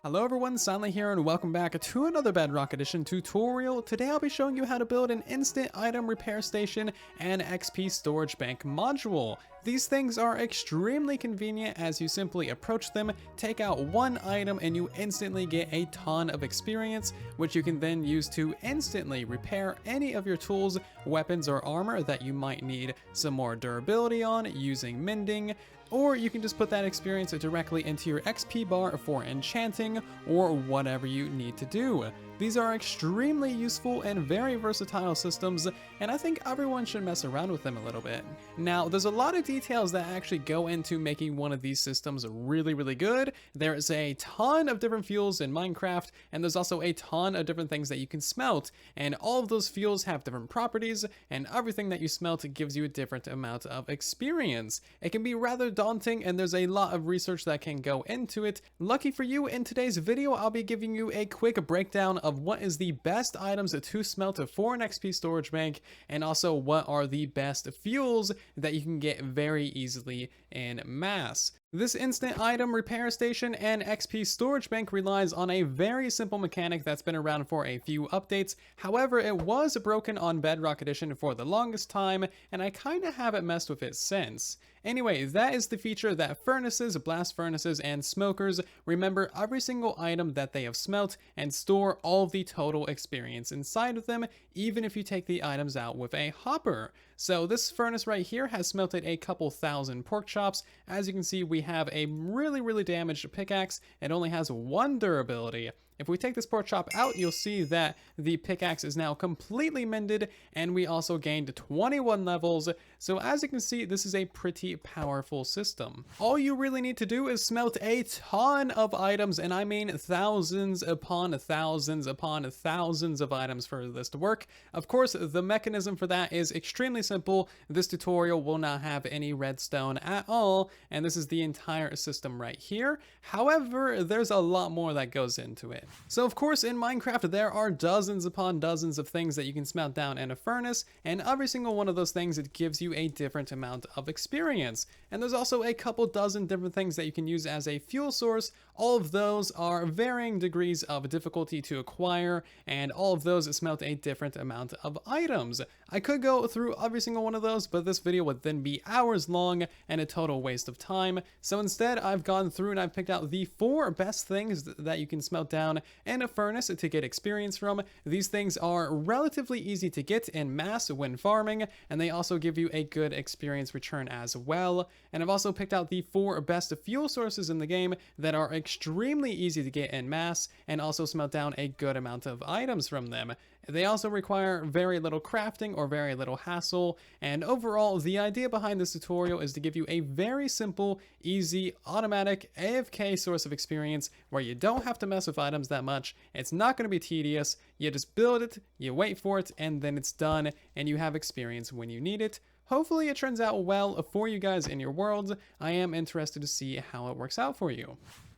Hello everyone, Silent here and welcome back to another Bedrock Edition tutorial. Today I'll be showing you how to build an instant item repair station and XP storage bank module. These things are extremely convenient as you simply approach them, take out one item and you instantly get a ton of experience, which you can then use to instantly repair any of your tools, weapons or armor that you might need some more durability on using mending. Or you can just put that experience directly into your XP bar for enchanting or whatever you need to do. These are extremely useful and very versatile systems, and I think everyone should mess around with them a little bit. Now, there's a lot of details that actually go into making one of these systems really good. There's a ton of different fuels in Minecraft, and there's also a ton of different things that you can smelt, and all of those fuels have different properties, and everything that you smelt gives you a different amount of experience. It can be rather daunting, and there's a lot of research that can go into it. Lucky for you, in today's video, I'll be giving you a quick breakdown of what is the best items to smelt for an XP storage bank, and also what are the best fuels that you can get very easily in mass. This instant item repair station and XP storage bank relies on a very simple mechanic that's been around for a few updates. However, it was broken on Bedrock Edition for the longest time, and I kinda haven't messed with it since. Anyway, that is the feature that furnaces, blast furnaces, and smokers remember every single item that they have smelt and store all of the total experience inside of them, even if you take the items out with a hopper. So this furnace right here has smelted a couple thousand pork chops. As you can see, we have a really damaged pickaxe. It only has one durability. If we take this pork chop out, you'll see that the pickaxe is now completely mended, and we also gained 21 levels. So as you can see, this is a pretty powerful system. All you really need to do is smelt a ton of items, and I mean thousands upon thousands upon thousands of items for this to work. Of course, the mechanism for that is extremely simple. This tutorial will not have any redstone at all, and this is the entire system right here. However, there's a lot more that goes into it. So of course, in Minecraft, there are dozens upon dozens of things that you can smelt down in a furnace, and every single one of those things, it gives you a different amount of experience. And there's also a couple dozen different things that you can use as a fuel source. All of those are varying degrees of difficulty to acquire, and all of those smelt a different amount of items. I could go through every single one of those, but this video would then be hours long and a total waste of time. So instead, I've gone through and I've picked out the 4 best things that you can smelt down in a furnace to get experience from. These things are relatively easy to get in mass when farming, and they also give you a good experience return as well. And I've also picked out the 4 best fuel sources in the game that are extremely easy to get in mass and also smelt down a good amount of items from them. They also require very little crafting or very little hassle, and overall, the idea behind this tutorial is to give you a very simple, easy, automatic, AFK source of experience where you don't have to mess with items that much. It's not going to be tedious. You just build it, you wait for it, and then it's done, and you have experience when you need it. Hopefully it turns out well for you guys in your world. I am interested to see how it works out for you.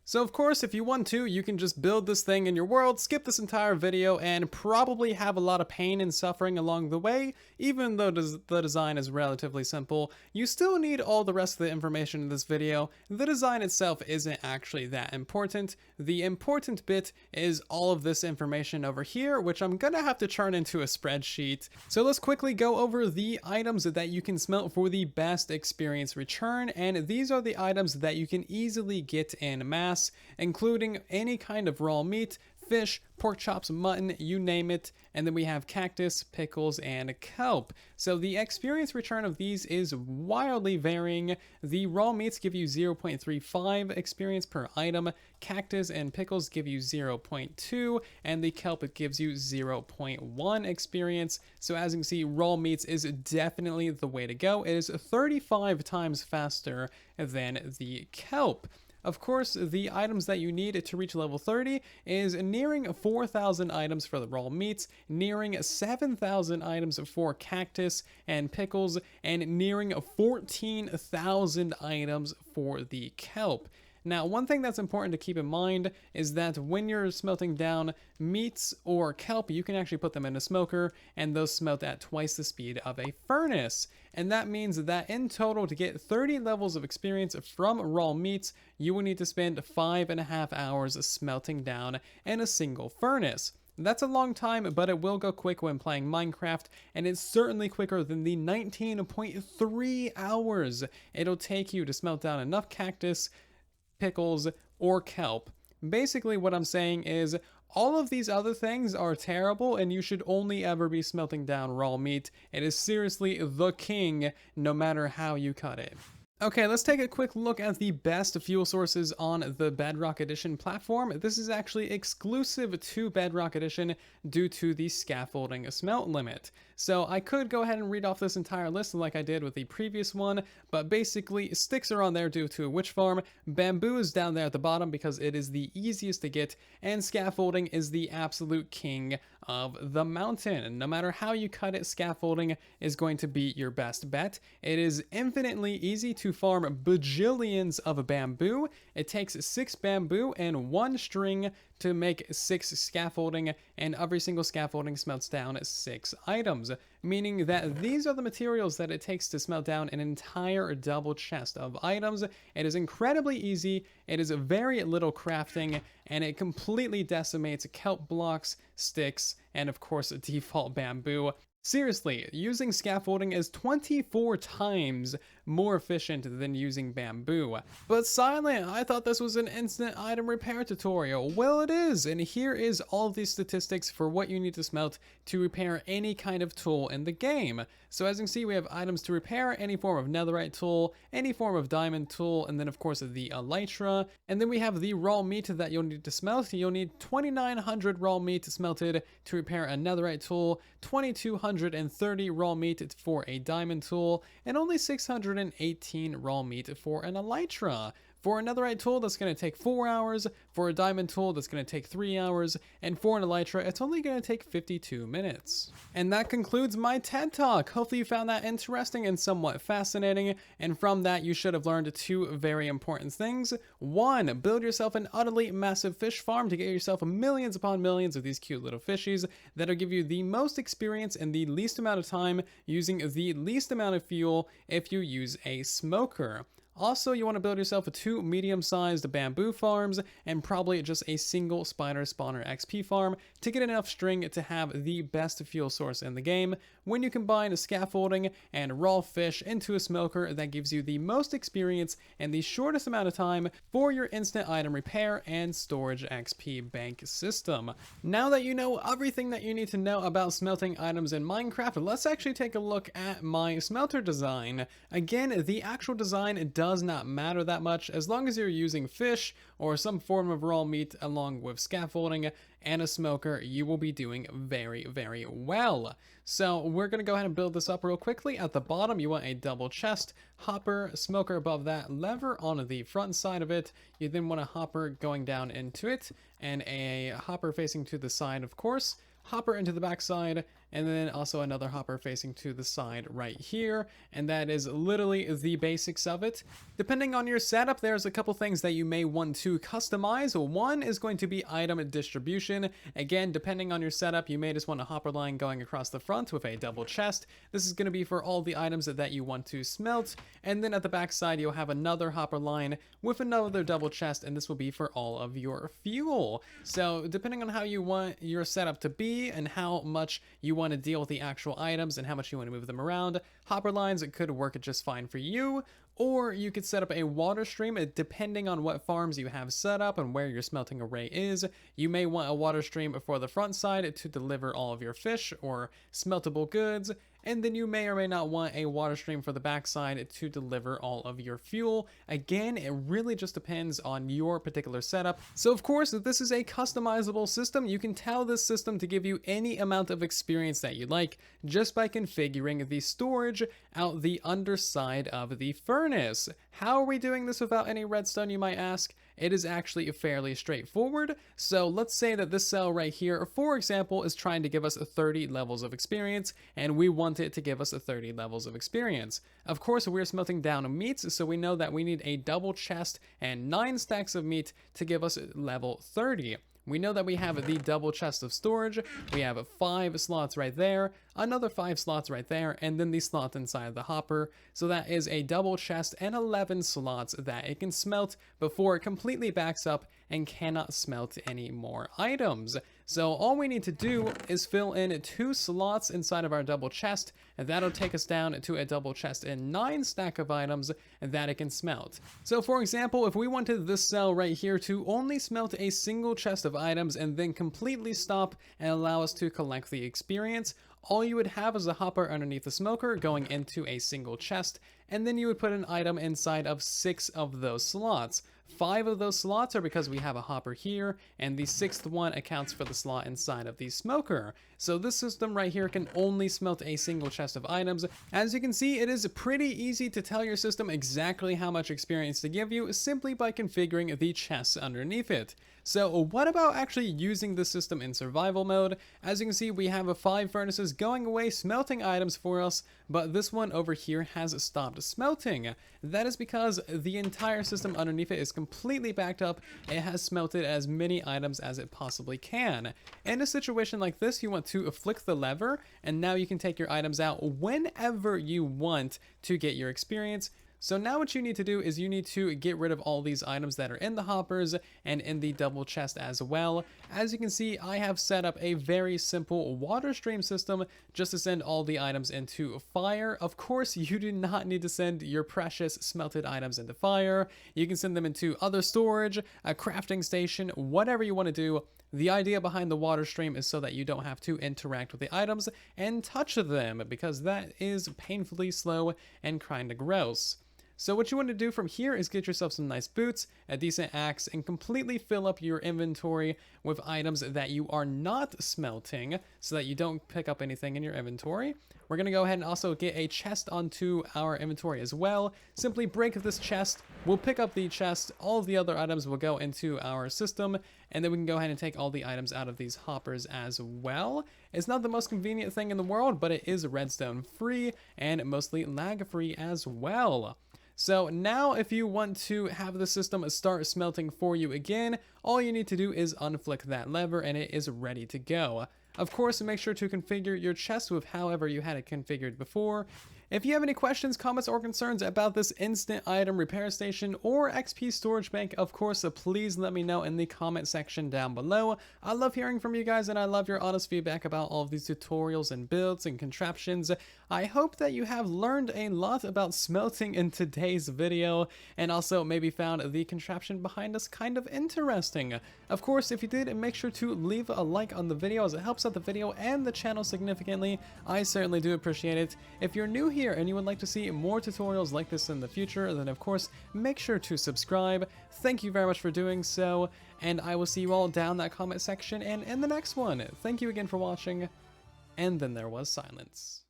So of course, if you want to, you can just build this thing in your world, skip this entire video, and probably have a lot of pain and suffering along the way. Even though the design is relatively simple, you still need all the rest of the information in this video. The design itself isn't actually that important. The important bit is all of this information over here, which I'm gonna have to turn into a spreadsheet. So let's quickly go over the items that you can smelt for the best experience return, and these are the items that you can easily get in mass, including any kind of raw meat, fish, pork chops, mutton, you name it. And then we have cactus, pickles, and kelp. So the experience return of these is wildly varying. The raw meats give you 0.35 experience per item, cactus and pickles give you 0.2, and the kelp gives you 0.1 experience. So as you can see, raw meats is definitely the way to go. It is 35 times faster than the kelp. Of course, the items that you need to reach level 30 is nearing 4,000 items for the raw meats, nearing 7,000 items for cactus and pickles, and nearing 14,000 items for the kelp. Now, one thing that's important to keep in mind is that when you're smelting down meats or kelp, you can actually put them in a smoker, and those smelt at twice the speed of a furnace. And that means that in total, to get 30 levels of experience from raw meats, you will need to spend 5.5 hours smelting down in a single furnace. That's a long time, but it will go quick when playing Minecraft, and it's certainly quicker than the 19.3 hours it'll take you to smelt down enough cactus, pickles, or kelp. Basically, what I'm saying is, all of these other things are terrible, and you should only ever be smelting down raw meat. It is seriously the king, no matter how you cut it. Okay, let's take a quick look at the best fuel sources on the Bedrock Edition platform. This is actually exclusive to Bedrock Edition due to the scaffolding smelt limit. So I could go ahead and read off this entire list like I did with the previous one, but basically sticks are on there due to a witch farm, bamboo is down there at the bottom because it is the easiest to get, and scaffolding is the absolute king of the mountain. No matter how you cut it, scaffolding is going to be your best bet. It is infinitely easy to farm bajillions of bamboo. It takes 6 bamboo and 1 string to make 6 scaffolding, and every single scaffolding smelts down 6 items, meaning that these are the materials that it takes to smelt down an entire double chest of items. It is incredibly easy, it is very little crafting, and it completely decimates kelp blocks, sticks, and of course default bamboo. Seriously, using scaffolding is 24 times more efficient than using bamboo. But Silent, I thought this was an instant item repair tutorial. Well, it is, and here is all the statistics for what you need to smelt to repair any kind of tool in the game. So as you can see, we have items to repair any form of netherite tool, any form of diamond tool, and then of course the elytra. And then we have the raw meat that you'll need to smelt. You'll need 2,900 raw meat smelted to repair a netherite tool, 2,230 raw meat for a diamond tool, and only 618 raw meat for an elytra. For a netherite tool, that's going to take 4 hours. For a diamond tool, that's going to take 3 hours. And for an elytra, it's only going to take 52 minutes. And that concludes my TED Talk. Hopefully you found that interesting and somewhat fascinating. And from that, you should have learned 2 very important things. 1, build yourself an utterly massive fish farm to get yourself millions upon millions of these cute little fishies that'll give you the most experience in the least amount of time using the least amount of fuel if you use a smoker. Also, you want to build yourself 2 medium-sized bamboo farms and probably just a single spider spawner XP farm to get enough string to have the best fuel source in the game. When you combine scaffolding and raw fish into a smoker, that gives you the most experience and the shortest amount of time for your instant item repair and storage XP bank system. Now that you know everything that you need to know about smelting items in Minecraft, let's actually take a look at my smelter design. Again, the actual design does not matter that much as long as you're using fish or some form of raw meat along with scaffolding and a smoker, you will be doing very, very well. So we're going to go ahead and build this up real quickly. At the bottom, you want a double chest, hopper, smoker above that, lever on the front side of it. You then want a hopper going down into it and a hopper facing to the side, of course. Hopper into the back side, and then also another hopper facing to the side right here, and that is literally the basics of it. Depending on your setup, there's a couple things that you may want to customize. One is going to be item distribution. Again, depending on your setup, you may just want a hopper line going across the front with a double chest. This is going to be for all the items that you want to smelt, and then at the back side, you'll have another hopper line with another double chest, and this will be for all of your fuel. So depending on how you want your setup to be, and how much you want to deal with the actual items and how much you want to move them around, hopper lines could work just fine for you. Or you could set up a water stream depending on what farms you have set up and where your smelting array is. You may want a water stream for the front side to deliver all of your fish or smeltable goods, and then you may or may not want a water stream for the backside to deliver all of your fuel. Again, it really just depends on your particular setup. So of course, this is a customizable system. You can tell this system to give you any amount of experience that you like just by configuring the storage out the underside of the furnace. How are we doing this without any redstone, you might ask? it is actually fairly straightforward. So let's say that this cell right here, for example, is trying to give us 30 levels of experience, and we want it to give us 30 levels of experience. Of course, we're smelting down meats, so we know that we need a double chest and 9 stacks of meat to give us level 30. We know that we have the double chest of storage, we have 5 slots right there, another 5 slots right there, and then the slot inside the hopper. So that is a double chest and 11 slots that it can smelt before it completely backs up and cannot smelt any more items. So all we need to do is fill in 2 slots inside of our double chest, and that'll take us down to a double chest and 9 stack of items that it can smelt. So for example, if we wanted this cell right here to only smelt a single chest of items and then completely stop and allow us to collect the experience, all you would have is a hopper underneath the smoker going into a single chest, and then you would put an item inside of 6 of those slots. 5 of those slots are because we have a hopper here, and the 6th one accounts for the slot inside of the smoker. So this system right here can only smelt a single chest of items. As you can see, it is pretty easy to tell your system exactly how much experience to give you simply by configuring the chests underneath it. So what about actually using the system in survival mode? As you can see, we have 5 furnaces going away smelting items for us, but this one over here has stopped smelting. That is because the entire system underneath it is completely backed up. It has smelted as many items as it possibly can. In a situation like this, you want to flick the lever, and now you can take your items out whenever you want to get your experience. So now what you need to do is you need to get rid of all these items that are in the hoppers and in the double chest as well. As you can see, I have set up a very simple water stream system just to send all the items into fire. Of course, you do not need to send your precious smelted items into fire. You can send them into other storage, a crafting station, whatever you want to do. The idea behind the water stream is so that you don't have to interact with the items and touch them, because that is painfully slow and kind of gross. So what you want to do from here is get yourself some nice boots, a decent axe, and completely fill up your inventory with items that you are not smelting so that you don't pick up anything in your inventory. We're going to go ahead and also get a chest onto our inventory as well. Simply break this chest, we'll pick up the chest, all of the other items will go into our system, and then we can go ahead and take all the items out of these hoppers as well. It's not the most convenient thing in the world, but it is redstone free and mostly lag free as well. So now if you want to have the system start smelting for you again, all you need to do is unflick that lever and it is ready to go. Of course, make sure to configure your chest with however you had it configured before. If you have any questions, comments, or concerns about this instant item repair station or XP storage bank, of course, please let me know in the comment section down below. I love hearing from you guys, and I love your honest feedback about all of these tutorials and builds and contraptions. I hope that you have learned a lot about smelting in today's video, and also maybe found the contraption behind us kind of interesting. Of course, if you did, make sure to leave a like on the video as it helps out the video and the channel significantly. I certainly do appreciate it. If you're new here and you would like to see more tutorials like this in the future, then of course make sure to subscribe. Thank you very much for doing so, and I will see you all down that comment section and in the next one. Thank you again for watching, and then there was silence.